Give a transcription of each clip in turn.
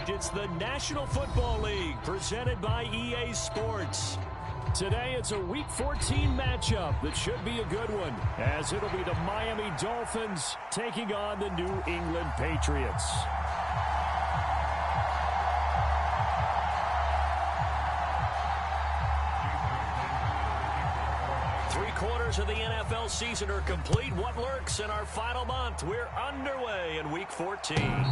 It's the National Football League presented by EA Sports. Today it's a Week 14 matchup that should be a good one, as it'll be the Miami Dolphins taking on the New England Patriots. Three-quarters of the NFL season are complete. What lurks in our final month? We're underway in Week 14.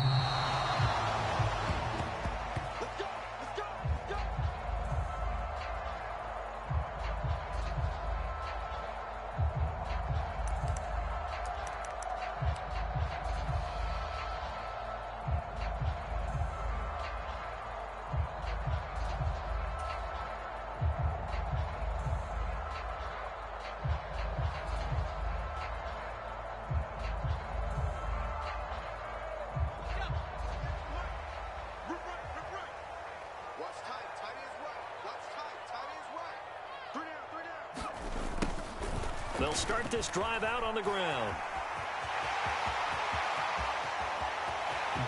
They'll start this drive out on the ground.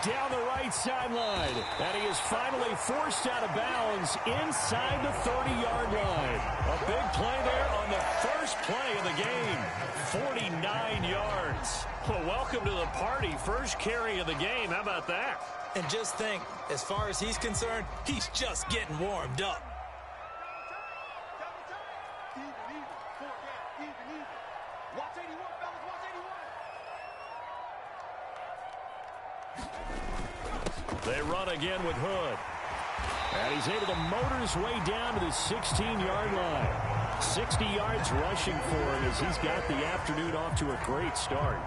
Down the right sideline. And he is finally forced out of bounds inside the 30-yard line. A big play there on the first play of the game. 49 yards. Well, welcome to the party. First carry of the game. How about that? And just think, as far as he's concerned, he's just getting warmed up. They run again with Hood. And he's able to motor his way down to the 16-yard line. 60 yards rushing for him as he's got the afternoon off to a great start.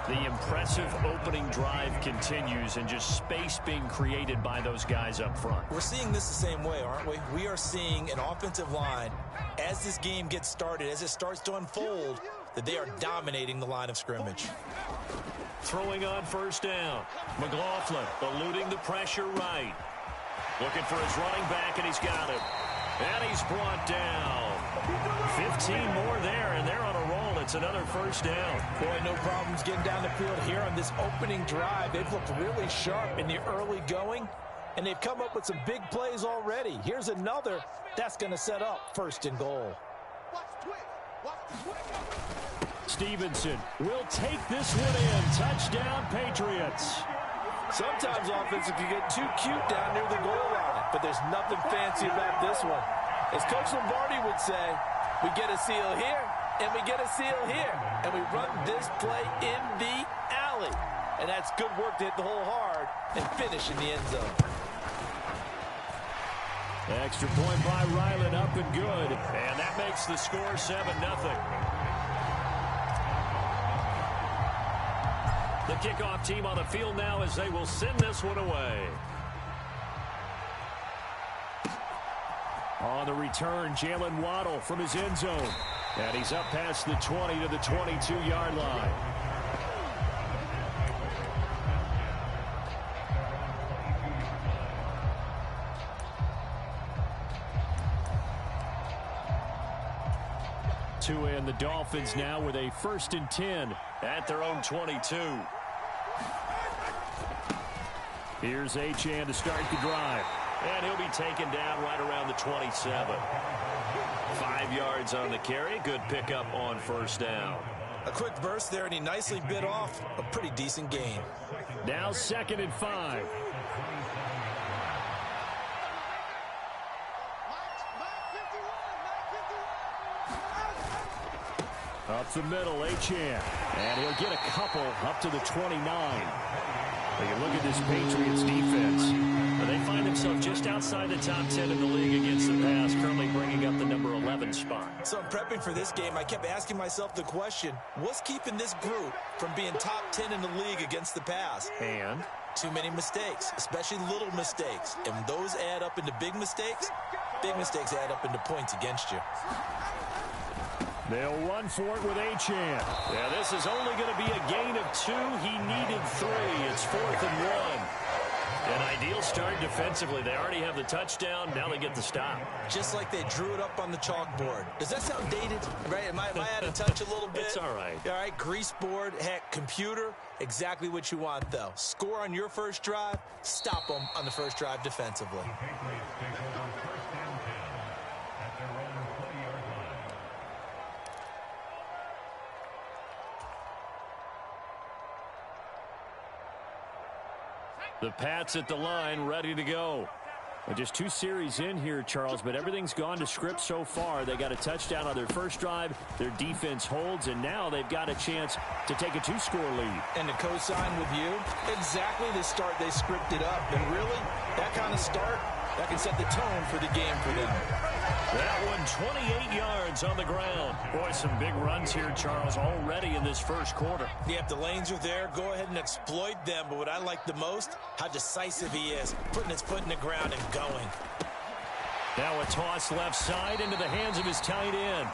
The impressive opening drive continues, and just space being created by those guys up front. We're seeing this the same way, aren't we? We are seeing an offensive line, as this game gets started, as it starts to unfold, that they are dominating the line of scrimmage. Throwing on first down. McLaughlin eluding the pressure right. Looking for his running back, and he's got it. And he's brought down. 15 more there, and they're on a roll. It's another first down. Boy, no problems getting down the field here on this opening drive. They've looked really sharp in the early going, and they've come up with some big plays already. Here's another that's going to set up first and goal. Stevenson will take this one in. Touchdown, Patriots. Sometimes offenses can get too cute down near the goal line, but there's nothing fancy about this one. As Coach Lombardi would say, we get a seal here, and we get a seal here, and we run this play in the alley. And that's good work to hit the hole hard and finish in the end zone. Extra point by Ryland, up and good. And that makes the score 7-0. The kickoff team on the field now as they will send this one away. On the return, Jalen Waddle from his end zone. And he's up past the 20 to the 22-yard line. To end the Dolphins now with a 1st and 10 at their own 22. Here's Achane to start the drive. And he'll be taken down right around the 27. 5 yards on the carry. Good pickup on first down. A quick burst there, and he nicely bit off a pretty decent gain. Now 2nd and 5. Up the middle, Achane. And he'll get a couple up to the 29. They can look at this Patriots defense. They find themselves just outside the top 10 in the league against the pass, currently bringing up the number 11 spot. So in prepping for this game, I kept asking myself the question, what's keeping this group from being top 10 in the league against the pass? And? Too many mistakes, especially little mistakes. And when those add up into big mistakes add up into points against you. They'll run for it with Achane. Yeah, this is only going to be a gain of 2. He needed 3. It's 4th and 1. An ideal start defensively. They already have the touchdown. Now they get the stop. Just like they drew it up on the chalkboard. Does that sound dated? Right? Am I out of touch a little bit? It's all right. All right, grease board, heck, computer, exactly what you want, though. Score on your first drive, stop them on the first drive defensively. The Pats at the line, ready to go. Well, just 2 series in here, Charles, but everything's gone to script so far. They got a touchdown on their first drive. Their defense holds, and now they've got a chance to take a 2-score lead. And to co-sign with you, exactly the start they scripted up. And really, that kind of start, that can set the tone for the game for them. That one, 28 yards on the ground. Boy, some big runs here, Charles, already in this first quarter. Yeah, if the lanes are there, go ahead and exploit them. But what I like the most, how decisive he is, putting his foot in the ground and going. Now a toss left side into the hands of his tight end.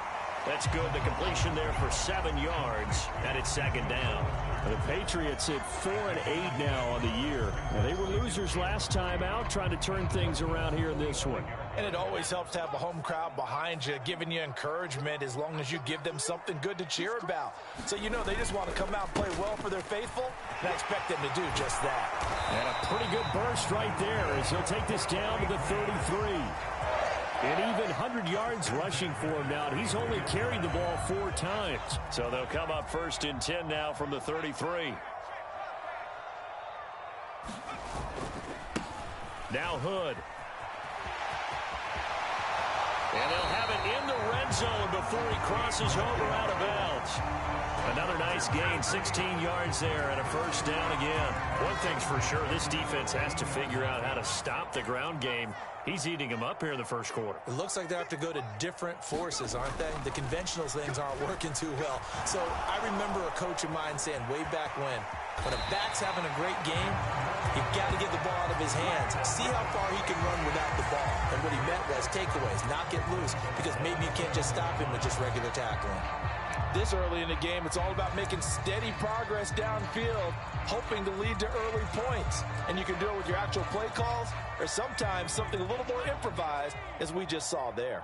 That's good. The completion there for 7 yards, and it's second down. The Patriots at 4-8 now on the year. Now, they were losers last time out, trying to turn things around here in this one. And it always helps to have a home crowd behind you, giving you encouragement as long as you give them something good to cheer about. So, you know, they just want to come out and play well for their faithful, and I expect them to do just that. And a pretty good burst right there as he'll take this down to the 33. And even 100 yards rushing for him now. He's only carried the ball 4 times. So they'll come up 1st and 10 now from the 33. Now Hood. And they'll have it in the red zone before he crosses over out of bounds. Another nice gain, 16 yards there, and a first down again. One thing's for sure, this defense has to figure out how to stop the ground game. He's eating them up here in the first quarter. It looks like they have to go to different forces, aren't they? The conventional things aren't working too well. So I remember a coach of mine saying way back when a back's having a great game, you've got to get the ball out of his hands. See how far he can run without the ball. And what he meant was takeaways, not get loose, because maybe you can't just stop him with just regular tackling. This early in the game, it's all about making steady progress downfield, hoping to lead to early points. And you can do it with your actual play calls or sometimes something a little more improvised, as we just saw there.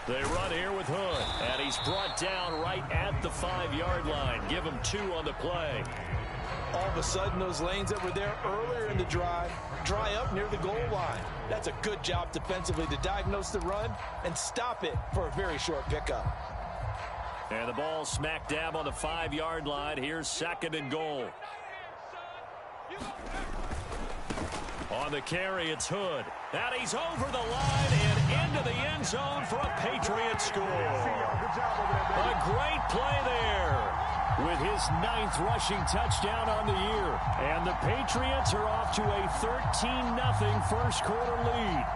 They run here with Hood, and he's brought down right at the 5-yard line. Give him 2 on the play. All of a sudden, those lanes that were there earlier in the drive dry up near the goal line. That's a good job defensively to diagnose the run and stop it for a very short pickup. And the ball smack dab on the 5-yard line. Here's 2nd and goal. On the carry, it's Hood. And he's over the line and into the end zone for a Patriot score. A great play there with his 9th rushing touchdown on the year. And the Patriots are off to a 13-0 first quarter lead.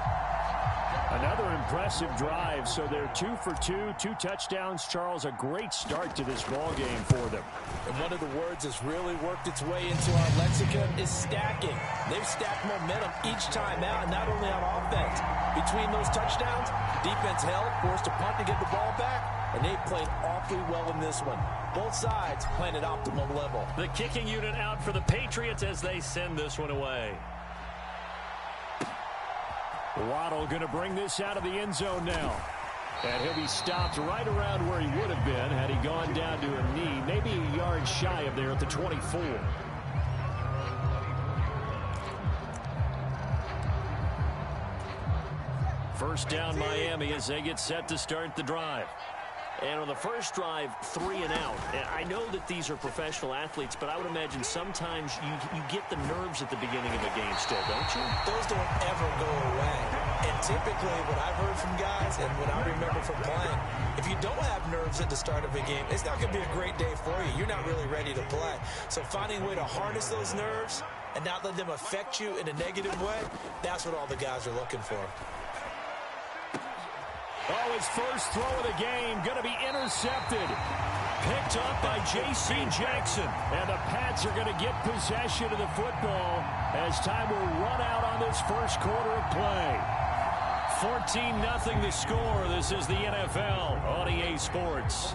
Another impressive drive, so they're 2 for 2, 2 touchdowns. Charles, a great start to this ball game for them. And one of the words that's really worked its way into our lexicon is stacking. They've stacked momentum each time out, and not only on offense. Between those touchdowns, defense held, forced a punt to get the ball back, and they played awfully well in this one. Both sides playing at optimum level. The kicking unit out for the Patriots as they send this one away. Waddle going to bring this out of the end zone now. And he'll be stopped right around where he would have been had he gone down to a knee, maybe a yard shy of there at the 24. First down Miami as they get set to start the drive. And on the first drive, 3 and out. And I know that these are professional athletes, but I would imagine sometimes you get the nerves at the beginning of a game still, don't you? Those don't ever go away. And typically what I've heard from guys and what I remember from playing, if you don't have nerves at the start of a game, it's not going to be a great day for you. You're not really ready to play. So finding a way to harness those nerves and not let them affect you in a negative way, that's what all the guys are looking for. Oh, his first throw of the game going to be intercepted. Picked up by J.C. Jackson. And the Pats are going to get possession of the football as time will run out on this first quarter of play. 14-0 the score. This is the NFL on EA Sports.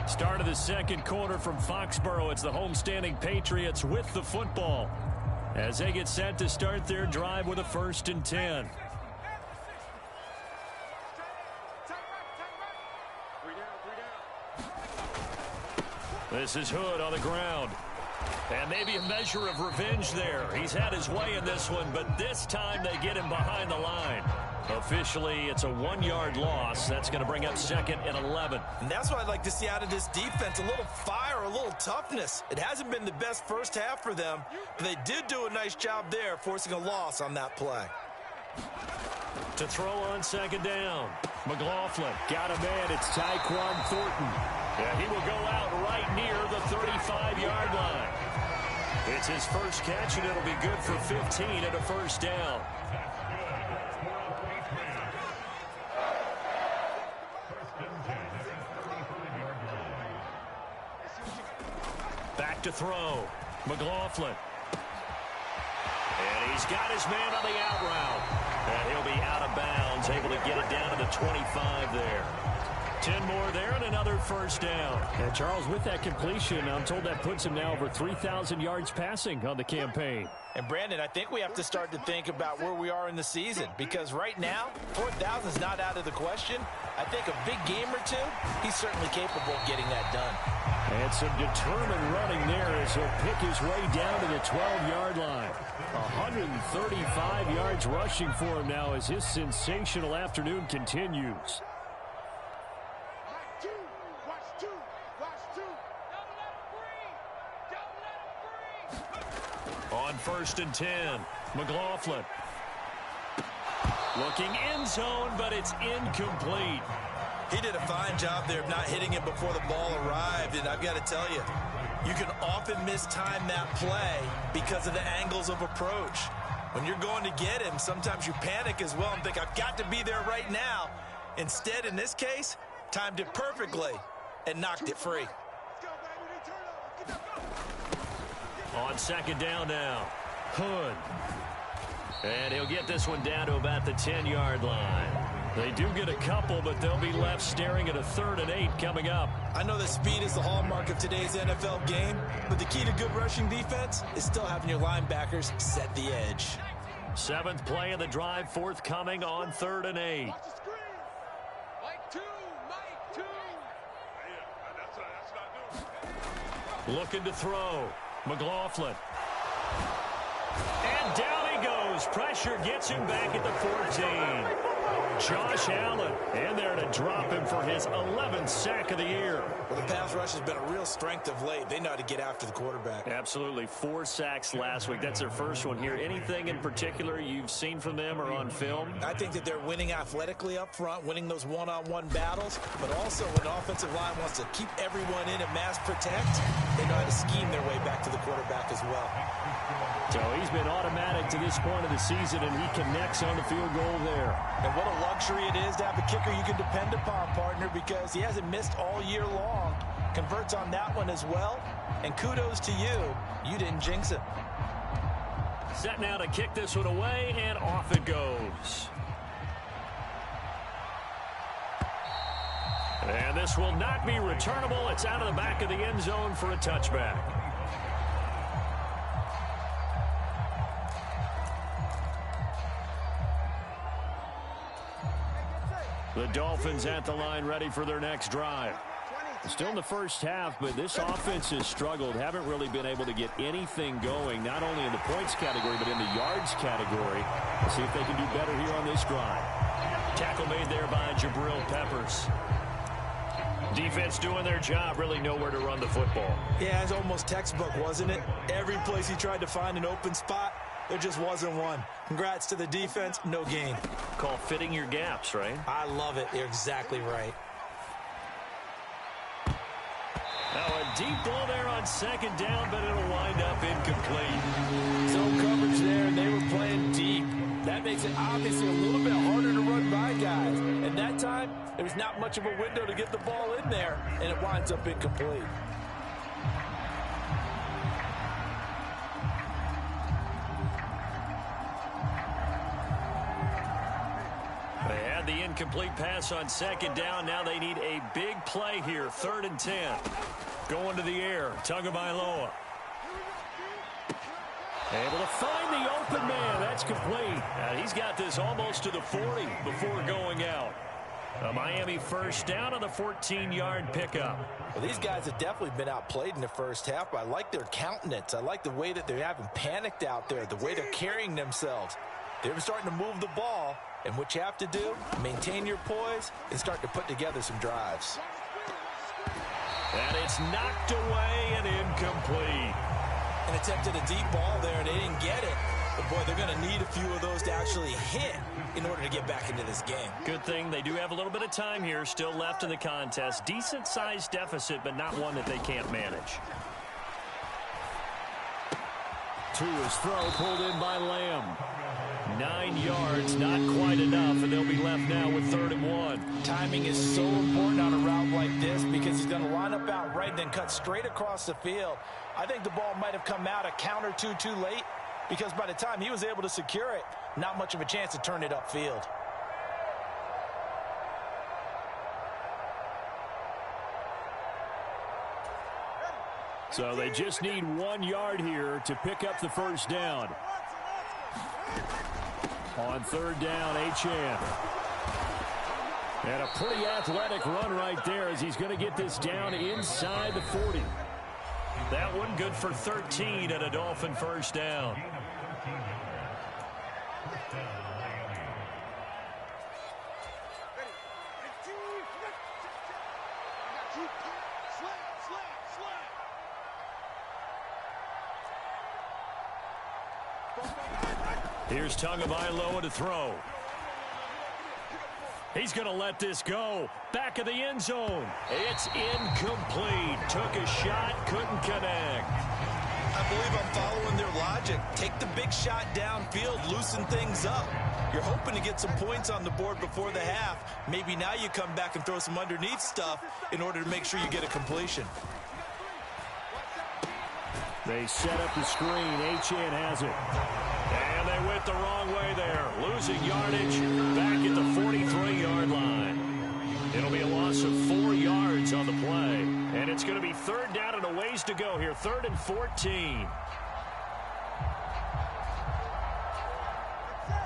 Start of the second quarter from Foxborough. It's the homestanding Patriots with the football as they get set to start their drive with a 1st and 10. This is Hood on the ground. And maybe a measure of revenge there. He's had his way in this one, but this time they get him behind the line. Officially, it's a 1-yard loss. That's going to bring up 2nd and 11. And that's what I'd like to see out of this defense. A little fire, a little toughness. It hasn't been the best first half for them, but they did do a nice job there, forcing a loss on that play. To throw on 2nd down. McLaughlin got a man. It's Tyquan Thornton. Yeah, he will go out right near the 35-yard line. It's his first catch, and it'll be good for 15 and a 1st down. Back to throw. McLaughlin. And he's got his man on the out route. And he'll be out of bounds, able to get it down to the 25 there. 10 more there and another 1st down. And Charles, with that completion, I'm told that puts him now over 3,000 yards passing on the campaign. And Brandon, I think we have to start to think about where we are in the season, because right now, 4,000 is not out of the question. I think a big game or two, he's certainly capable of getting that done. And some determined running there as he'll pick his way down to the 12-yard line. 135 yards rushing for him now as his sensational afternoon continues. On 1st and 10, McLaughlin. Looking end zone, but it's incomplete. He did a fine job there of not hitting it before the ball arrived, and I've got to tell you, you can often mistime that play because of the angles of approach. When you're going to get him, sometimes you panic as well and think, I've got to be there right now. Instead, in this case, timed it perfectly and knocked it free. On 2nd down now, Hood. And he'll get this one down to about the 10-yard line. They do get a couple, but they'll be left staring at a 3rd and 8 coming up. I know that speed is the hallmark of today's NFL game, but the key to good rushing defense is still having your linebackers set the edge. 7th play of the drive forthcoming on 3rd and 8. Looking to throw. McLaughlin. And down he goes. Pressure gets him back at the 14. Josh Allen in there to drop him for his 11th sack of the year. Well, the pass rush has been a real strength of late. They know how to get after the quarterback. Absolutely. 4 sacks last week. That's their first one here. Anything in particular you've seen from them or on film? I think that they're winning athletically up front, winning those one-on-one battles, but also when the offensive line wants to keep everyone in and mass protect, they know how to scheme their way back to the quarterback as well. So he's been automatic to this point of the season, and he connects on the field goal there. And what a luxury it is to have a kicker you can depend upon, partner, because he hasn't missed all year long. Converts on that one as well, and kudos to you. You didn't jinx it. Set now to kick this one away, and off it goes. And this will not be returnable. It's out of the back of the end zone for a touchback. The Dolphins at the line, ready for their next drive. Still in the first half, but this offense has struggled. Haven't really been able to get anything going, not only in the points category, but in the yards category. Let's see if they can do better here on this drive. Tackle made there by Jabril Peppers. Defense doing their job, really nowhere to run the football. Yeah, it's almost textbook, wasn't it? Every place he tried to find an open spot, there just wasn't one. Congrats to the defense, no gain. Call fitting your gaps, right? I love it. You're exactly right. Now a deep ball there on 2nd down, but it'll wind up incomplete. Zone coverage there, and they were playing deep. That makes it obviously a little bit harder to run by guys. And that time, there was not much of a window to get the ball in there, and it winds up incomplete. incomplete pass on second down. Now they need a big play here. 3rd and 10. Going to the air. Tagovailoa. Able to find the open man. That's complete. He's got this almost to the 40 before going out. A Miami first down on the 14-yard pickup. Well, these guys have definitely been outplayed in the first half, but I like their countenance. I like the way that they haven't panicked out there, the way they're carrying themselves. They're starting to move the ball, and what you have to do, maintain your poise and start to put together some drives. And it's knocked away and incomplete. And attempted a deep ball there, and they didn't get it. But, boy, they're going to need a few of those to actually hit in order to get back into this game. Good thing they do have a little bit of time here still left in the contest. Decent-sized deficit, but not one that they can't manage. To his throw, pulled in by Lamb. 9 yards, not quite enough, and they'll be left now with 3rd and 1. Timing is so important on a route like this because he's going to line up out right and then cut straight across the field. I think the ball might have come out a count or two too late because by the time he was able to secure it, not much of a chance to turn it upfield. So they just need 1 yard here to pick up the first down. On 3rd down, Achane. And a pretty athletic run right there as he's going to get this down inside the 40. That one good for 13 and a Dolphin first down. Here's Tagovailoa to throw. He's going to let this go. Back of the end zone. It's incomplete. Took a shot, couldn't connect. I believe I'm following their logic. Take the big shot downfield, loosen things up. You're hoping to get some points on the board before the half. Maybe now you come back and throw some underneath stuff in order to make sure you get a completion. They set up the screen. Achane has it. And they went the wrong way there. Losing yardage back at the 43-yard line. It'll be a loss of 4 yards on the play. And it's going to be 3rd down and a ways to go here. 3rd and 14.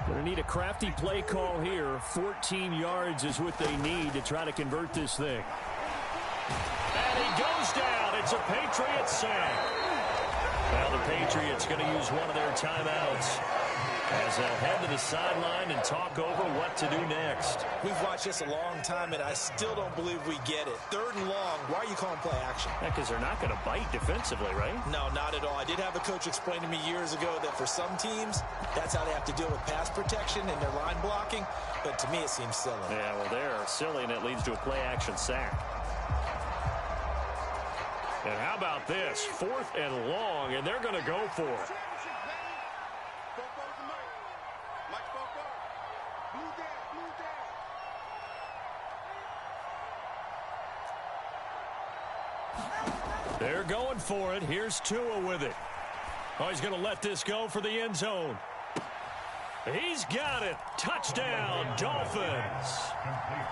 Going to need a crafty play call here. 14 yards is what they need to try to convert this thing. And he goes down. It's a Patriots sack. Well, the Patriots going to use one of their timeouts as they'll head to the sideline and talk over what to do next. We've watched this a long time, and I still don't believe we get it. 3rd and long, why are you calling play action? Yeah, because they're not going to bite defensively, right? No, not at all. I did have a coach explain to me years ago that for some teams, that's how they have to deal with pass protection and their line blocking, but to me it seems silly. Yeah, well, they're silly, and it leads to a play-action sack. And how about this? 4th and long, and they're going to go for it. They're going for it. Here's Tua with it. Oh, he's going to let this go for the end zone. He's got it. Touchdown, Dolphins.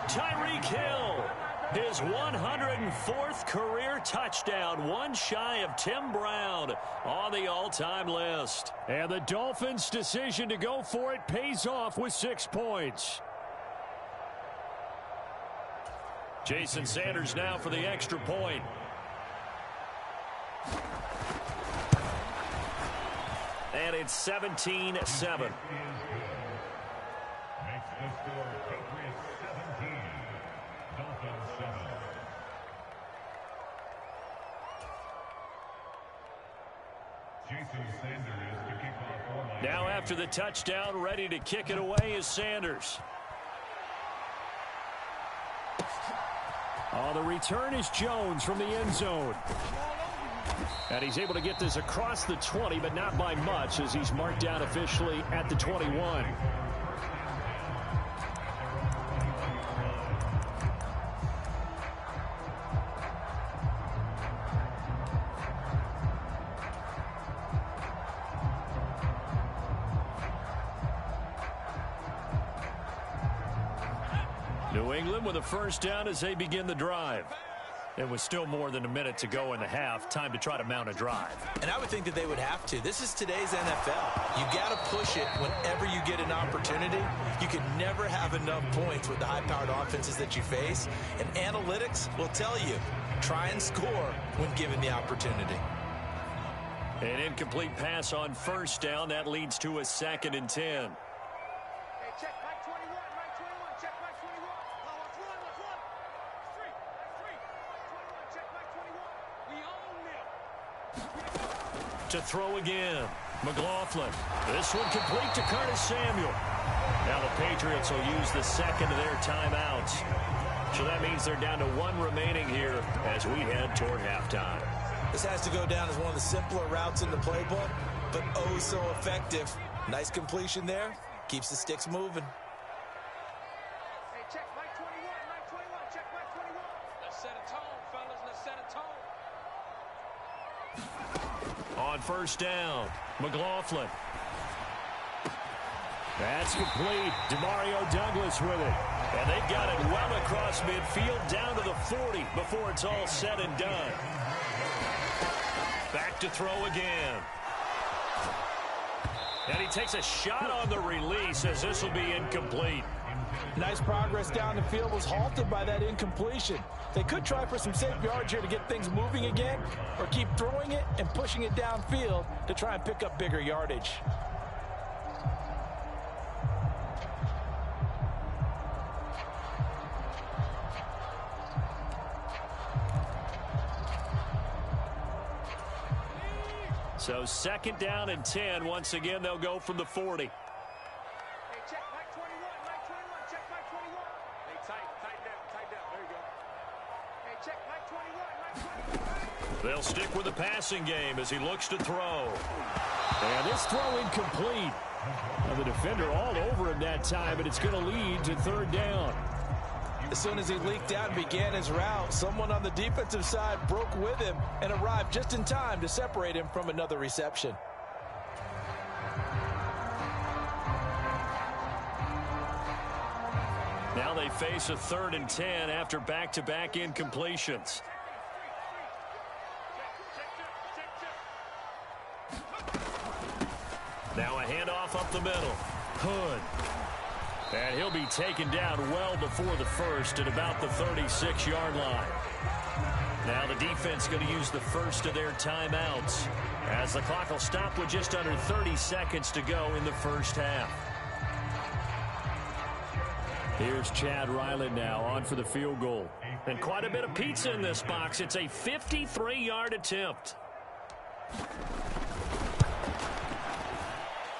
Tyreek Hill. His 104th career touchdown, one shy of Tim Brown on the all-time list. And the Dolphins' decision to go for it pays off with 6 points. Jason Sanders now for the extra point. And it's 17-7. Now after the touchdown, ready to kick it away is Sanders. Oh, the return is Jones from the end zone. And he's able to get this across the 20, but not by much as he's marked down officially at the 21. New England with a first down as they begin the drive. It was still more than a minute to go in the half. Time to try to mount a drive. And I would think that they would have to. This is today's NFL. You got to push it whenever you get an opportunity. You can never have enough points with the high-powered offenses that you face. And analytics will tell you, try and score when given the opportunity. An incomplete pass on first down. That leads to a 2nd and 10. To throw again, McLaughlin. This one complete to Curtis Samuel. Now the Patriots will use the 2nd of their timeouts. So that means they're down to 1 remaining here as we head toward halftime. This has to go down as one of the simpler routes in the playbook, but oh so effective. Nice completion there. Keeps the sticks moving. Hey, check Mike 21, Mike 21, check Mike 21. Let's set a tone, fellas. Let's set a tone. On first down, McLaughlin. That's complete. Demario Douglas with it. And they've got it well across midfield down to the 40 before it's all said and done. Back to throw again. And he takes a shot on the release as this will be incomplete. Nice progress down the field, was halted by that incompletion. They could try for some safe yards here to get things moving again, or keep throwing it and pushing it downfield to try and pick up bigger yardage. So 2nd down and 10. Once again, they'll go from the 40. Hey, check Mike 21, Mike 21, check Mike 21. Hey, tight down, there you go. Hey, check Mike 21, Mike 21. They'll stick with the passing game as he looks to throw. And this throw incomplete. Now the defender all over him that time, and it's going to lead to 3rd down. As soon as he leaked out and began his route, someone on the defensive side broke with him and arrived just in time to separate him from another reception. Now they face a 3rd and 10 after back-to-back incompletions. Now a handoff up the middle. Hood. And he'll be taken down well before the first at about the 36-yard line. Now the defense going to use the first of their timeouts as the clock will stop with just under 30 seconds to go in the first half. Here's Chad Ryland now on for the field goal. And quite a bit of pizza in this box. It's a 53-yard attempt.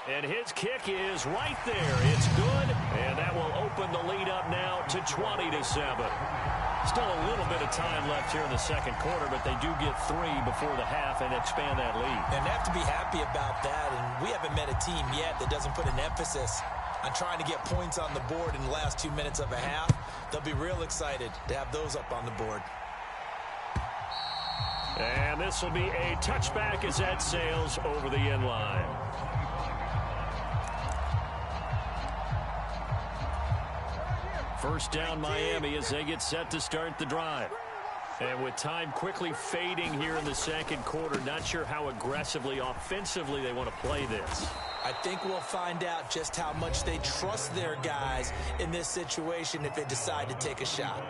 And his kick is right there. It's good, and that will open the lead up now to 20-7. Still a little bit of time left here in the second quarter, but they do get 3 before the half and expand that lead. And they have to be happy about that, and we haven't met a team yet that doesn't put an emphasis on trying to get points on the board in the last 2 minutes of a half. They'll be real excited to have those up on the board. And this will be a touchback as that sails over the end line. First down Miami as they get set to start the drive. And with time quickly fading here in the second quarter, not sure how aggressively, offensively they want to play this. I think we'll find out just how much they trust their guys in this situation if they decide to take a shot.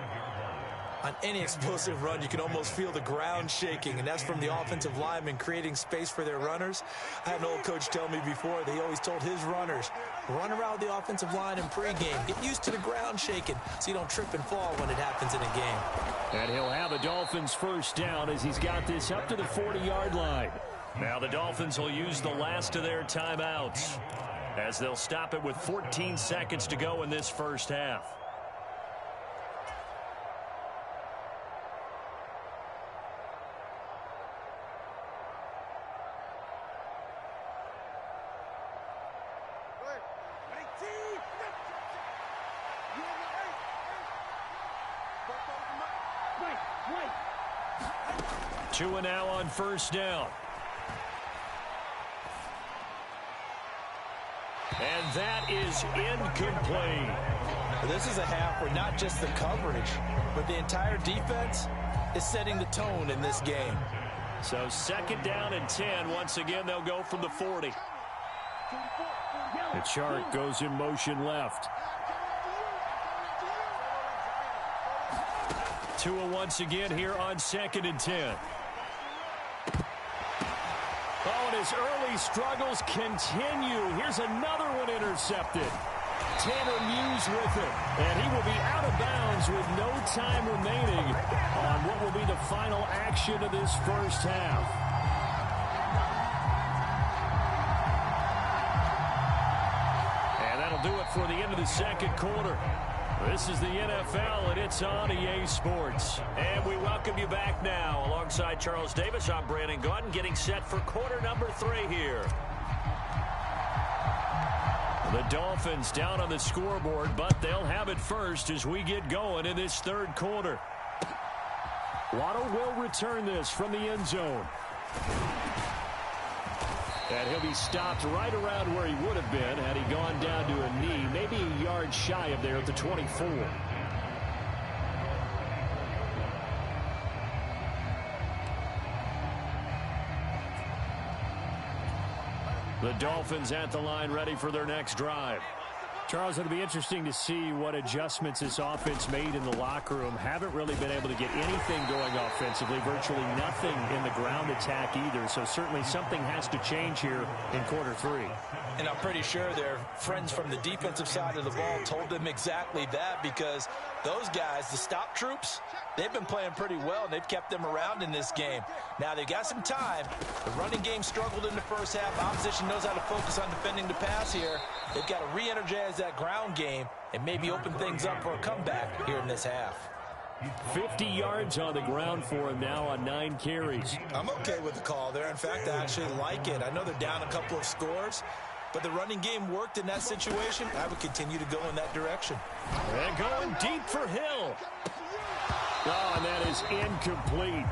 On any explosive run, you can almost feel the ground shaking, and that's from the offensive linemen creating space for their runners. I had an old coach tell me before that he always told his runners, run around the offensive line in pregame. Get used to the ground shaking so you don't trip and fall when it happens in a game. And he'll have a Dolphins first down as he's got this up to the 40-yard line. Now the Dolphins will use the last of their timeouts as they'll stop it with 14 seconds to go in this first half. Tua now on first down. And that is incomplete. This is a half where not just the coverage, but the entire defense is setting the tone in this game. So 2nd down and 10. Once again, they'll go from the 40. The chart goes in motion left. Tua once again here on 2nd and 10. Oh, and his early struggles continue. Here's another one intercepted. Tanner Muse with it. And he will be out of bounds with no time remaining on what will be the final action of this first half. And that'll do it for the end of the 2nd quarter. This is the NFL, and it's on EA Sports. And we welcome you back now. Alongside Charles Davis, I'm Brandon Gaudin, getting set for quarter number 3 here. The Dolphins down on the scoreboard, but they'll have it first as we get going in this 3rd quarter. Waddle will return this from the end zone. And he'll be stopped right around where he would have been had he gone down to a knee, maybe a yard shy of there at the 24. The Dolphins at the line ready for their next drive. Charles, it'll be interesting to see what adjustments this offense made in the locker room. Haven't really been able to get anything going offensively, virtually nothing in the ground attack either. So certainly something has to change here in quarter 3. And I'm pretty sure their friends from the defensive side of the ball told them exactly that, because those guys, the stop troops, they've been playing pretty well, and they've kept them around in this game. Now, they've got some time. The running game struggled in the first half. Opposition knows how to focus on defending the pass here. They've got to re-energize that ground game and maybe open things up for a comeback here in this half. 50 yards on the ground for him now on 9 carries. I'm okay with the call there. In fact, I actually like it. I know they're down a couple of scores, but the running game worked in that situation. I would continue to go in that direction. And going deep for Hill. Oh, and that is incomplete.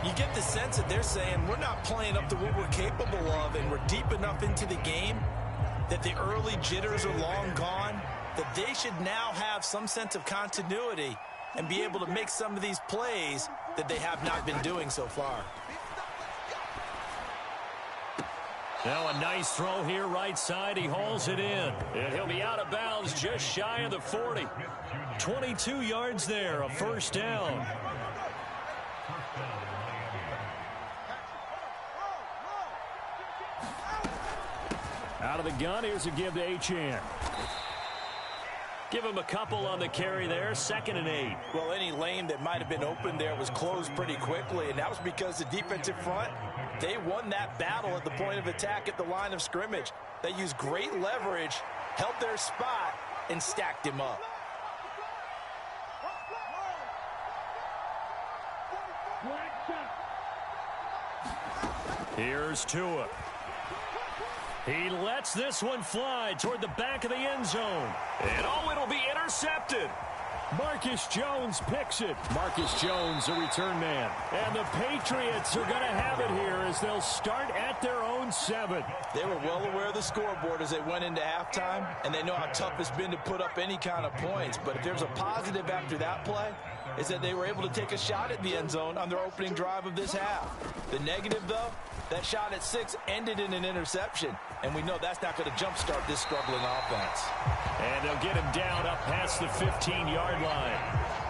You get the sense that they're saying we're not playing up to what we're capable of, and we're deep enough into the game that the early jitters are long gone, that they should now have some sense of continuity and be able to make some of these plays that they have not been doing so far. Now a nice throw here right side. He hauls it in. And he'll be out of bounds just shy of the 40. 22 yards there, a first down. Out of the gun, here's a give to Achane. Give him a couple on the carry there, 2nd and 8. Well, any lane that might have been open there was closed pretty quickly, and that was because the defensive front, they won that battle at the point of attack at the line of scrimmage. They used great leverage, held their spot, and stacked him up. Here's Tua. He lets this one fly toward the back of the end zone. And oh, it'll be intercepted. Marcus Jones picks it. Marcus Jones, a return man. And the Patriots are going to have it here as they'll start at their own 7. They were well aware of the scoreboard as they went into halftime, and they know how tough it's been to put up any kind of points. But if there's a positive after that play, is that they were able to take a shot at the end zone on their opening drive of this half. The negative, though, that shot at 6 ended in an interception, and we know that's not going to jumpstart this struggling offense. And they'll get him down up past the 15-yard line.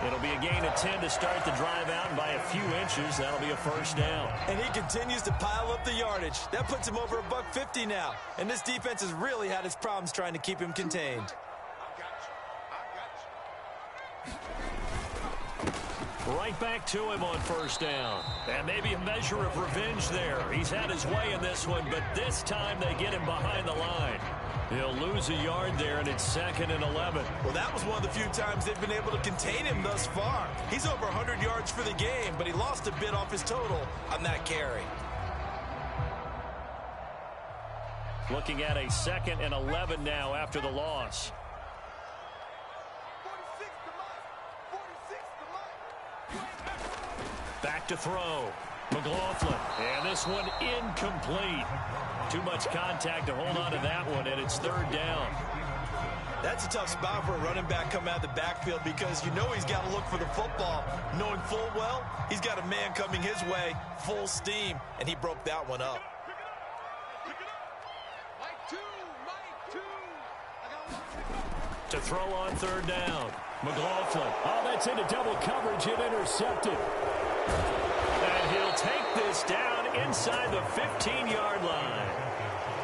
It'll be a gain of 10 to start the drive out, and by a few inches, that'll be a first down. And he continues to pile up the yardage. That puts him over $150 now, and this defense has really had its problems trying to keep him contained. Right back to him on first down. And maybe a measure of revenge there. He's had his way in this one, but this time they get him behind the line. He'll lose a yard there, and it's 2nd and 11. Well, that was one of the few times they've been able to contain him thus far. He's over 100 yards for the game, but he lost a bit off his total on that carry. Looking at a 2nd and 11 now after the loss. Back to throw. McLaughlin. And this one incomplete. Too much contact to hold on to that one, and it's 3rd down. That's a tough spot for a running back coming out of the backfield because you know he's got to look for the football, knowing full well he's got a man coming his way, full steam, and he broke that one up. To throw on third down. McLaughlin. Oh, that's into double coverage and intercepted. And he'll take this down inside the 15-yard line.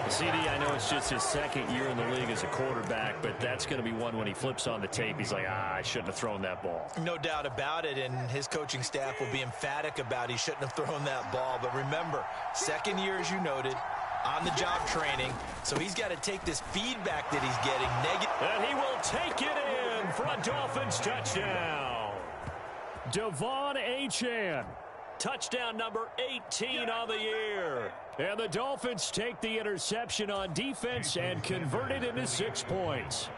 CD, I know it's just his second year in the league as a quarterback, but that's going to be one when he flips on the tape. He's like, I shouldn't have thrown that ball. No doubt about it, and his coaching staff will be emphatic about he shouldn't have thrown that ball. But remember, second year, as you noted, on-the-job training, so he's got to take this feedback that he's getting negative. And he will take it in for a Dolphins touchdown. Devon Achane. Touchdown number 18 on the year. And the Dolphins take the interception on defense and convert it into 6 points.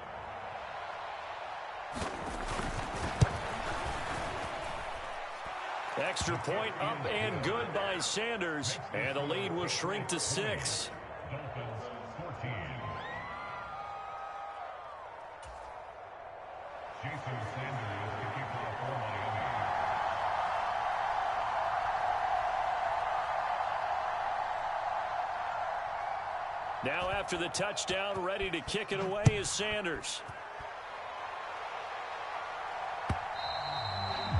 Extra point up and good by Sanders. And the lead will shrink to 6. Now after the touchdown, ready to kick it away is Sanders.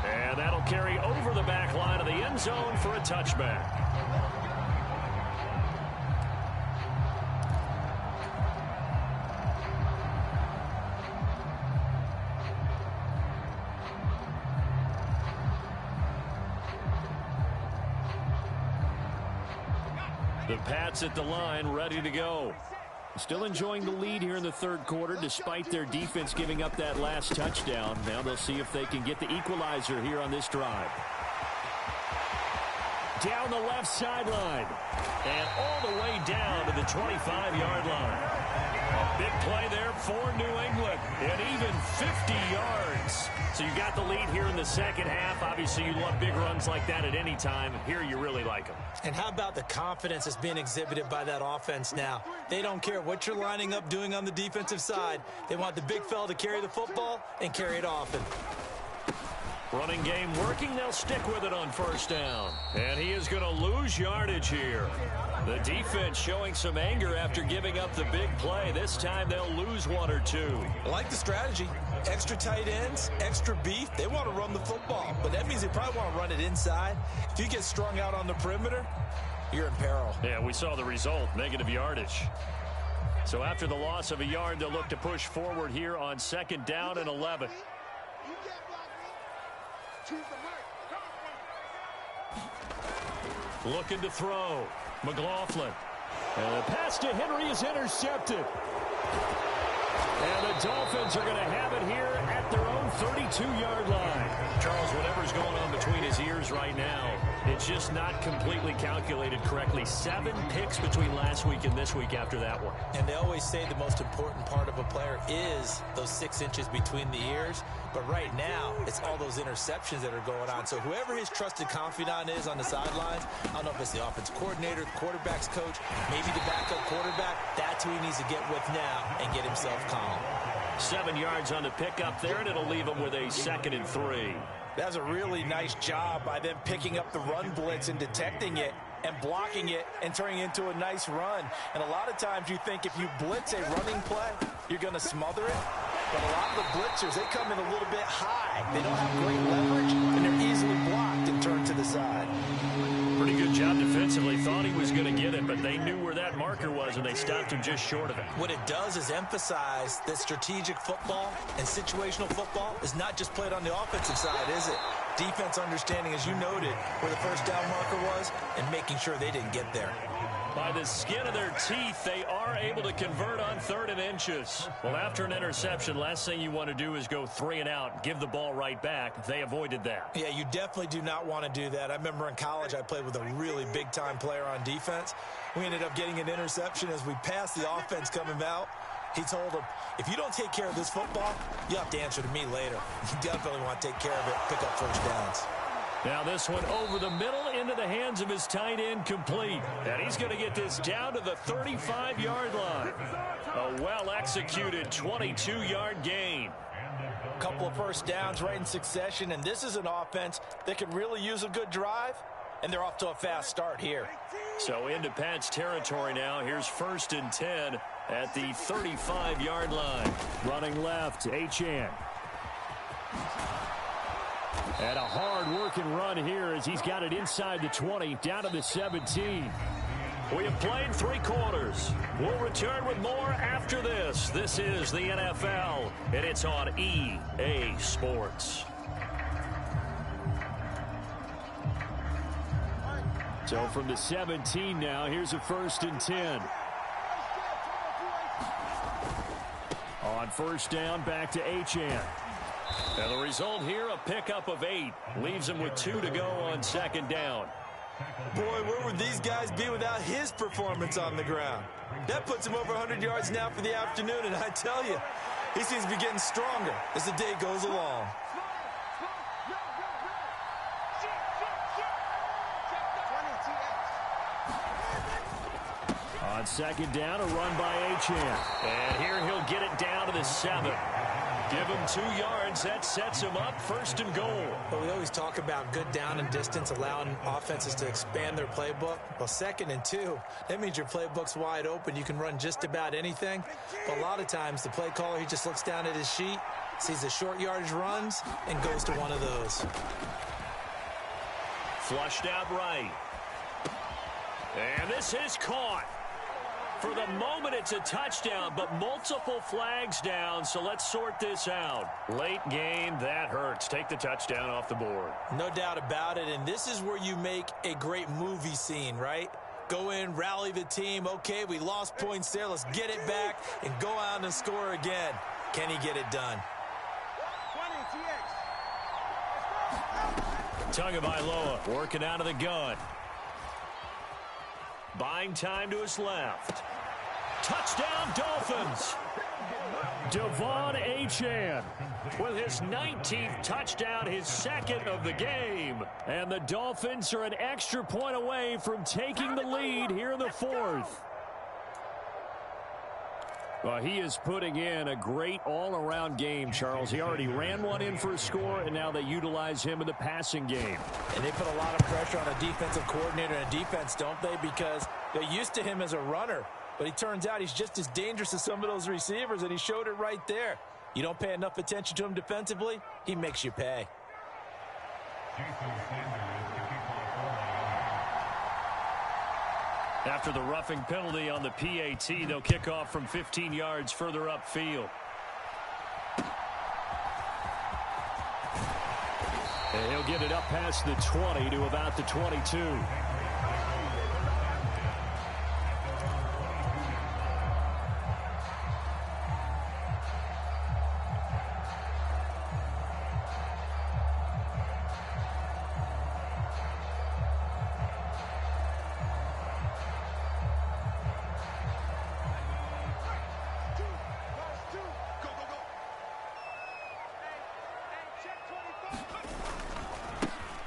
And that'll carry over the back line of the end zone for a touchback. The Pats at the line, ready to go. Still enjoying the lead here in the third quarter, despite their defense giving up that last touchdown. Now they'll see if they can get the equalizer here on this drive. Down the left sideline. And all the way down to the 25-yard line. A big play there for New England. And even 50 yards. So you got the lead here in the second half. Obviously, you love big runs like that at any time. Here, you really like them. And how about the confidence that's being exhibited by that offense now? They don't care what you're lining up doing on the defensive side. They want the big fella to carry the football and carry it often. Running game working. They'll stick with it on first down. And he is going to lose yardage here. The defense showing some anger after giving up the big play. This time they'll lose 1 or 2. I like the strategy. Extra tight ends, extra beef. They want to run the football, but that means they probably want to run it inside. If you get strung out on the perimeter, you're in peril. Yeah, we saw the result, negative yardage. So after the loss of a yard, they'll look to push forward here on second down and 11. Looking to throw. McLaughlin. And the pass to Henry is intercepted. And the Dolphins are going to have it here at their own 32-yard line. Charles, whatever's going on between his ears right now, it's just not completely calculated correctly. 7 picks between last week and this week after that one. And they always say the most important part of a player is those 6 inches between the ears. But right now, it's all those interceptions that are going on. So whoever his trusted confidant is on the sidelines, I don't know if it's the offense coordinator, the quarterback's coach, maybe the backup quarterback, that's who he needs to get with now and get himself calm. 7 yards on the pickup there, and it'll leave him with a 2nd and 3. That's a really nice job by them picking up the run blitz and detecting it and blocking it and turning it into a nice run. And a lot of times you think if you blitz a running play, you're going to smother it. But a lot of the blitzers, they come in a little bit high. They don't have great leverage, and they're easily blocked and turned to the side. Pretty good job defensively. Thought he was going to get it, but they knew where that marker was, and they stopped him just short of it. What it does is emphasize that strategic football and situational football is not just played on the offensive side, is it? Defense understanding, as you noted, where the first down marker was and making sure they didn't get there. By the skin of their teeth, they are able to convert on 3rd and inches. Well, after an interception, last thing you want to do is go 3 and out, give the ball right back. They avoided that. Yeah, you definitely do not want to do that. I remember in college I played with a really big-time player on defense. We ended up getting an interception as we passed the offense coming out. He told him, if you don't take care of this football, you have to answer to me later. You definitely want to take care of it, pick up first downs. Now this one over the middle into the hands of his tight end, complete. And he's going to get this down to the 35-yard line. A well-executed 22-yard gain. A couple of first downs right in succession, and this is an offense that could really use a good drive, and they're off to a fast start here. So into Pat's territory now. Here's 1st and 10 at the 35-yard line. Running left, Achane. And a hard-working run here as he's got it inside the 20, down to the 17. We have played 3 quarters. We'll return with more after this. This is the NFL, and it's on EA Sports. So from the 17 now, here's a 1st and 10. On 1st down, back to Achane. And the result here, a pickup of 8. Leaves him with 2 to go on 2nd down. Boy, where would these guys be without his performance on the ground? That puts him over 100 yards now for the afternoon, and I tell you, he seems to be getting stronger as the day goes along. On 2nd down, a run by Achane. And here he'll get it down to the 7. Give him 2 yards. That sets him up 1st and goal. But we always talk about good down and distance, allowing offenses to expand their playbook. Well, 2nd and 2, that means your playbook's wide open. You can run just about anything. But a lot of times, the play caller, he just looks down at his sheet, sees the short yardage runs, and goes to one of those. Flushed out right. And this is caught. For the moment, it's a touchdown, but multiple flags down, so let's sort this out. Late game, that hurts. Take the touchdown off the board. No doubt about it, and this is where you make a great movie scene, right? Go in, rally the team. Okay, we lost points there. Let's get it back and go out and score again. Can he get it done? Tagovailoa working out of the gun. Buying time to his left. Touchdown, Dolphins. Devon Achane with his 19th touchdown, his 2nd of the game. And the Dolphins are an extra point away from taking the lead here in the 4th. Well, he is putting in a great all-around game, Charles. He already ran one in for a score, and now they utilize him in the passing game. And they put a lot of pressure on a defensive coordinator and defense, don't they? Because they're used to him as a runner. But he turns out he's just as dangerous as some of those receivers, and he showed it right there. You don't pay enough attention to him defensively, he makes you pay. After the roughing penalty on the PAT, they'll kick off from 15 yards further upfield. And he'll get it up past the 20 to about the 22.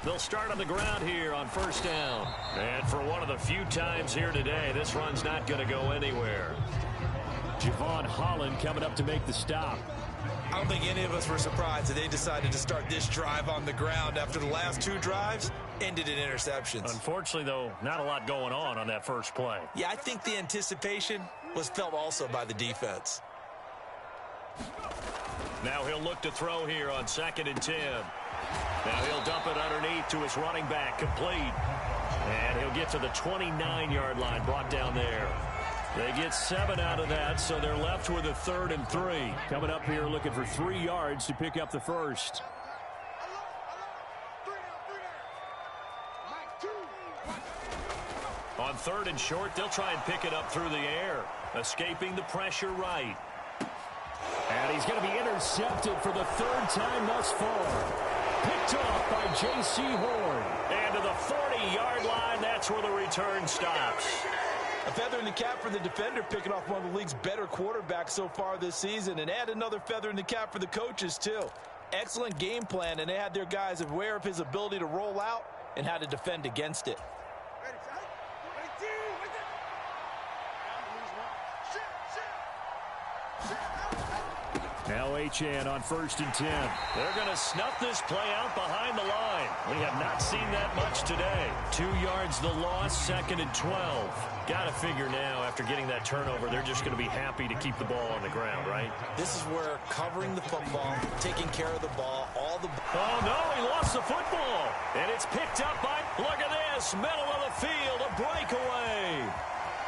They'll start on the ground here on 1st down. And for one of the few times here today, this run's not going to go anywhere. Javon Holland coming up to make the stop. I don't think any of us were surprised that they decided to start this drive on the ground after the last 2 drives ended in interceptions. Unfortunately, though, not a lot going on that first play. Yeah, I think the anticipation was felt also by the defense. Now he'll look to throw here on 2nd and 10. Now he'll dump it underneath to his running back, complete. And he'll get to the 29-yard line, brought down there. They get 7 out of that, so they're left with a 3rd and 3. Coming up here looking for 3 yards to pick up the first. On 3rd and short, they'll try and pick it up through the air, escaping the pressure right. And he's going to be intercepted for the 3rd time thus far. Picked off by J.C. Horn. And to the 40-yard line, that's where the return stops. A feather in the cap for the defender, picking off one of the league's better quarterbacks so far this season, and add another feather in the cap for the coaches, too. Excellent game plan, and they had their guys aware of his ability to roll out and how to defend against it. Now Achane on 1st and 10. They're going to snuff this play out behind the line. We have not seen that much today. 2 yards the loss, 2nd and 12. Got to figure now, after getting that turnover, they're just going to be happy to keep the ball on the ground, right? This is where covering the football, taking care of the ball, all the... Oh, no, he lost the football. And it's picked up by, look at this, middle of the field, a breakaway.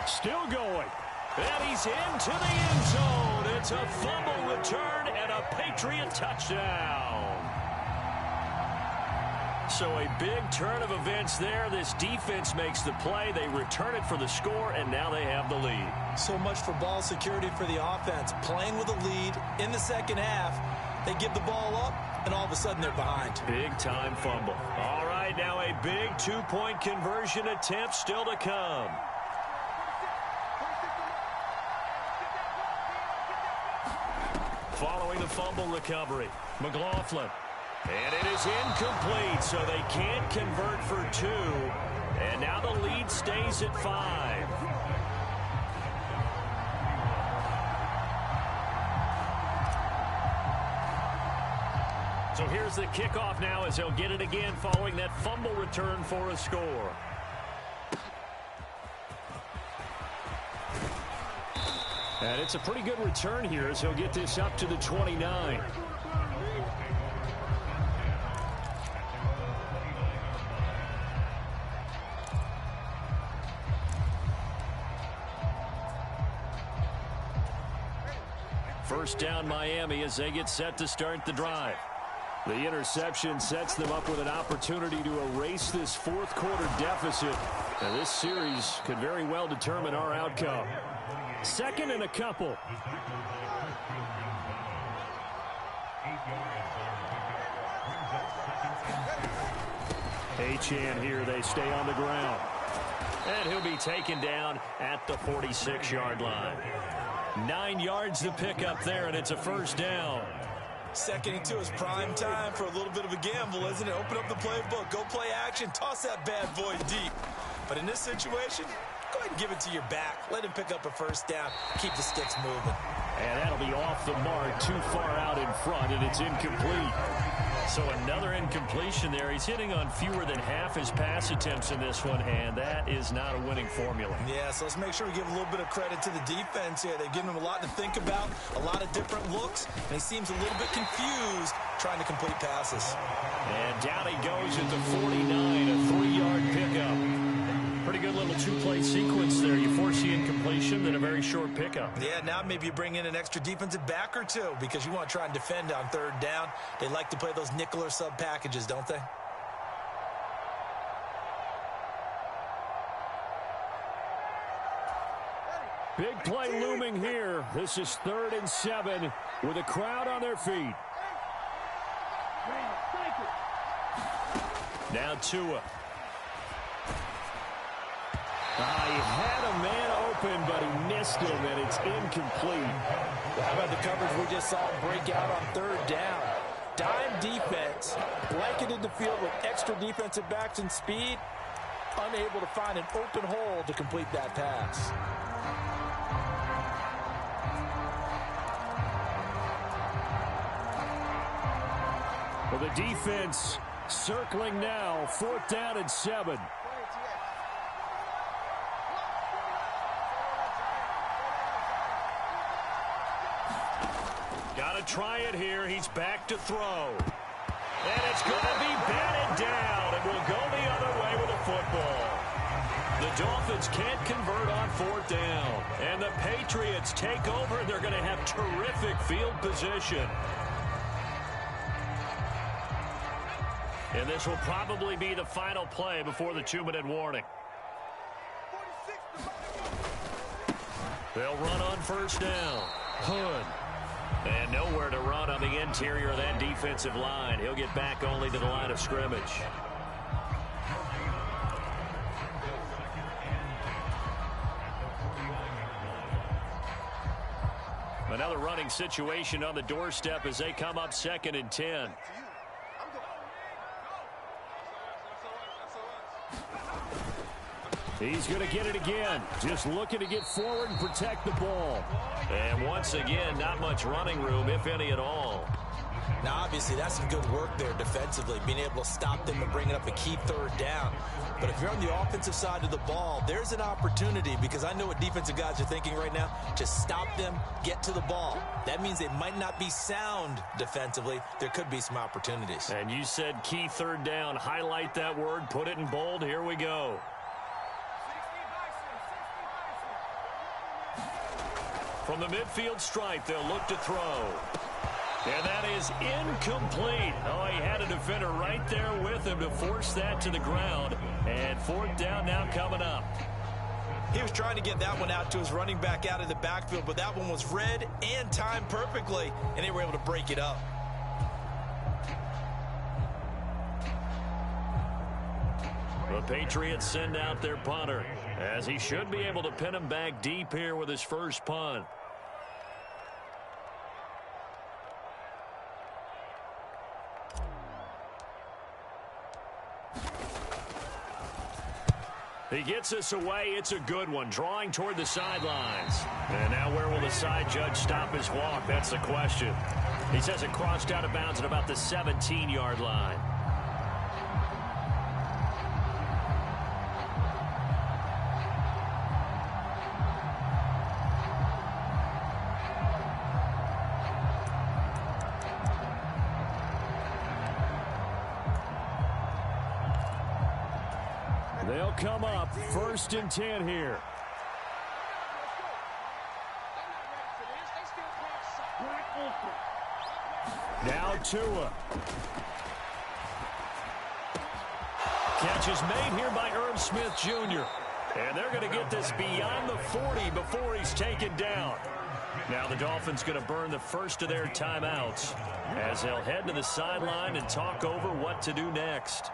Still going. And he's into the end zone. It's a fumble return and a Patriot touchdown. So a big turn of events there. This defense makes the play. They return it for the score, and now they have the lead. So much for ball security for the offense. Playing with a lead in the second half, they give the ball up, and all of a sudden they're behind. Big-time fumble. All right, now a big 2-point conversion attempt still to come. Following the fumble recovery, McLaughlin. And it is incomplete, so they can't convert for 2. And now the lead stays at 5. So here's the kickoff now as they'll get it again following that fumble return for a score. And it's a pretty good return here as he'll get this up to the 29. First down Miami as they get set to start the drive. The interception sets them up with an opportunity to erase this fourth quarter deficit. And this series could very well determine our outcome. 2nd and a couple. Achane here, they stay on the ground. And he'll be taken down at the 46-yard line. 9 yards to pick up there, and it's a first down. 2nd and 2 is prime time for a little bit of a gamble, isn't it? Open up the playbook, go play action, toss that bad boy deep. But in this situation, go ahead and give it to your back. Let him pick up a first down. Keep the sticks moving. And that'll be off the mark, too far out in front, and it's incomplete. So another incompletion there. He's hitting on fewer than half his pass attempts in this one, and that is not a winning formula. Yeah, so let's make sure we give a little bit of credit to the defense here. They've given him a lot to think about, a lot of different looks, and he seems a little bit confused trying to complete passes. And down he goes at the 49, a 3-yard pickup. Pretty good little 2-play sequence there. You force the incompletion, then a very short pickup. Yeah, now maybe you bring in an extra defensive back or two because you want to try and defend on 3rd down. They like to play those nickel or sub packages, don't they? Big play looming here. This is 3rd and 7 with a crowd on their feet. Now Tua. He had a man open, but he missed him, and it's incomplete. Well, how about the coverage we just saw break out on 3rd down? Dime defense, blanketed the field with extra defensive backs and speed, unable to find an open hole to complete that pass. Well, the defense circling now, 4th down and 7. Got to try it here. He's back to throw. And it's going to be batted down, and will go the other way with a football. The Dolphins can't convert on 4th down. And the Patriots take over. They're going to have terrific field position. And this will probably be the final play before the 2-minute warning. They'll run on 1st down. Hood. And nowhere to run on the interior of that defensive line. He'll get back only to the line of scrimmage. Another running situation on the doorstep as they come up 2nd and 10. He's going to get it again. Just looking to get forward and protect the ball. And once again, not much running room, if any at all. Now, obviously, that's some good work there defensively, being able to stop them and bringing up a key 3rd down. But if you're on the offensive side of the ball, there's an opportunity, because I know what defensive guys are thinking right now, to stop them, get to the ball. That means they might not be sound defensively. There could be some opportunities. And you said key 3rd down. Highlight that word, put it in bold. Here we go. From the midfield stripe, they'll look to throw. And that is incomplete. Oh, he had a defender right there with him to force that to the ground. And 4th down now coming up. He was trying to get that one out to his running back out of the backfield, but that one was read and timed perfectly, and they were able to break it up. The Patriots send out their punter, as he should be able to pin him back deep here with his first punt. He gets us away. It's a good one, drawing toward the sidelines. And now where will the side judge stop his walk? That's the question. He says it crossed out of bounds at about the 17-yard line. They'll come up 1st and 10 here. Now Tua. Catch is made here by Irv Smith Jr. And they're going to get this beyond the 40 before he's taken down. Now the Dolphins going to burn the first of their timeouts as they'll head to the sideline and talk over what to do next.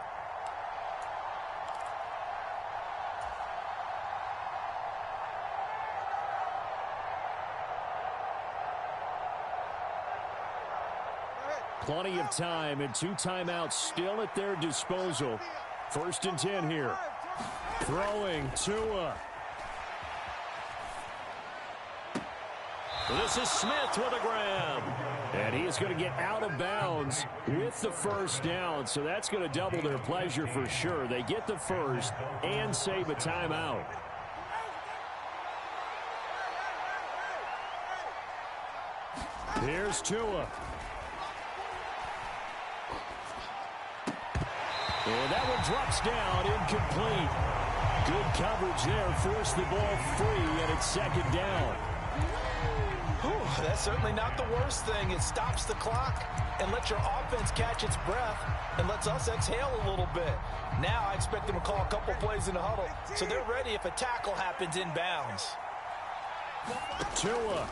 Plenty of time and 2 timeouts still at their disposal. 1st and 10 here. Throwing Tua. This is Smith with a grab. And he is going to get out of bounds with the 1st down. So that's going to double their pleasure for sure. They get the 1st and save a timeout. Here's Tua. And that one drops down, incomplete. Good coverage there, forced the ball free, and it's 2nd down. Whew, that's certainly not the worst thing. It stops the clock and lets your offense catch its breath and lets us exhale a little bit. Now I expect them to call a couple plays in the huddle, so they're ready if a tackle happens inbounds. Tua.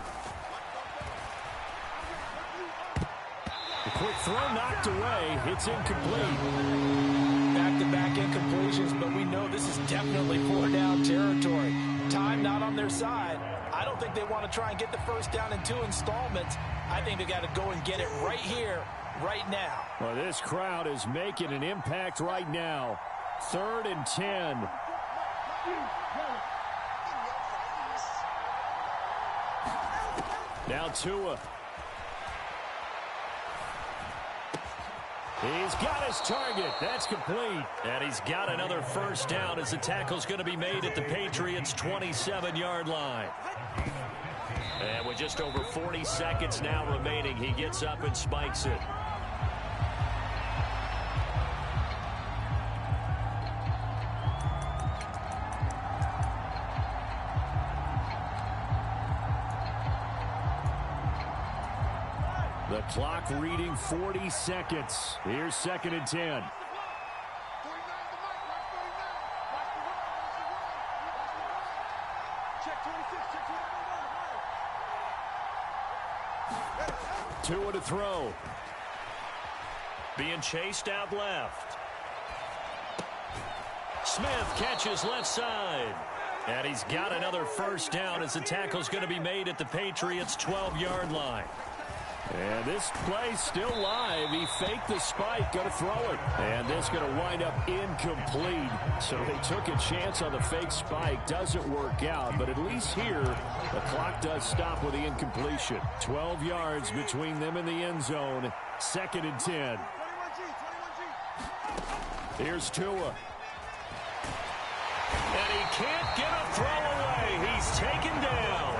The quick throw knocked away. It's incomplete. Back-to-back incompletions, but we know this is definitely 4-down territory. Time not on their side. I don't think they want to try and get the 1st down in 2 installments. I think they got to go and get it right here, right now. Well, this crowd is making an impact right now. 3rd and 10. Now Tua. He's got his target. That's complete. And he's got another 1st down as the tackle's going to be made at the Patriots' 27-yard line. And with just over 40 seconds now remaining, he gets up and spikes it. The clock reading 40 seconds. Here's 2nd and 10. Tua to throw. Being chased out left. Smith catches left side. And he's got another first down as the tackle's going to be made at the Patriots' 12-yard line. And this play's still live. He faked the spike, going to throw it. And this going to wind up incomplete. So they took a chance on the fake spike. Doesn't work out, but at least here, the clock does stop with the incompletion. 12 yards between them and the end zone. 2nd and 10. Here's Tua. And he can't get a throw away. He's taken down.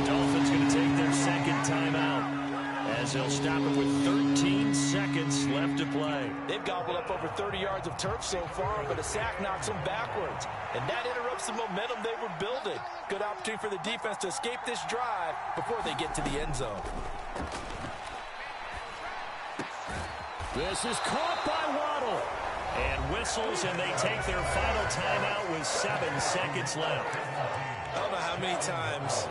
The Dolphins going to take their second timeout as they'll stop it with 13 seconds left to play. They've gobbled up over 30 yards of turf so far, but a sack knocks them backwards. And that interrupts the momentum they were building. Good opportunity for the defense to escape this drive before they get to the end zone. This is caught by Waddle. And whistles, and they take their final timeout with 7 seconds left. I don't know how many times,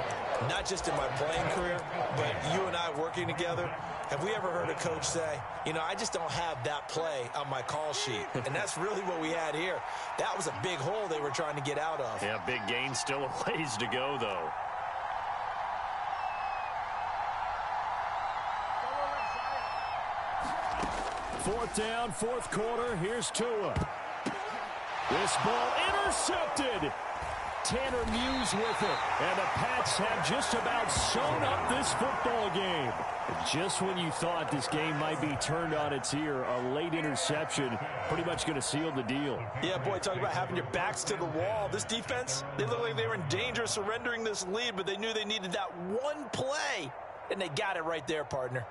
not just in my playing career, but you and I working together, have we ever heard a coach say, you know, I just don't have that play on my call sheet. And that's really what we had here. That was a big hole they were trying to get out of. Yeah, big gain, still a ways to go, though. Fourth down, fourth quarter. Here's Tua. This ball intercepted. Tanner Muse with it. And the Pats have just about sewn up this football game. Just when you thought this game might be turned on its ear, a late interception pretty much going to seal the deal. Yeah, boy, talk about having your backs to the wall. This defense, they look like they were in danger of surrendering this lead, but they knew they needed that one play. And they got it right there, partner.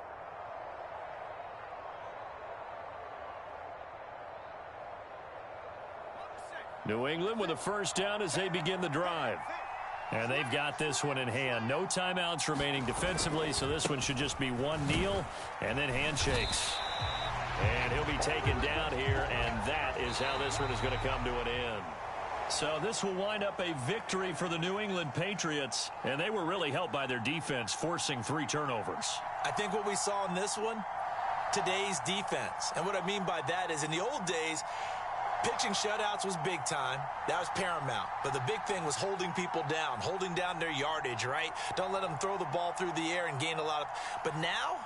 New England with a first down as they begin the drive. And they've got this one in hand. No timeouts remaining defensively, so this one should just be one kneel and then handshakes. And he'll be taken down here, and that is how this one is going to come to an end. So this will wind up a victory for the New England Patriots, and they were really helped by their defense, forcing 3 turnovers. I think what we saw in this one, today's defense. And what I mean by that is in the old days, pitching shutouts was big time. That was paramount. But the big thing was holding people down, holding down their yardage, right? Don't let them throw the ball through the air and gain a lot of... But now,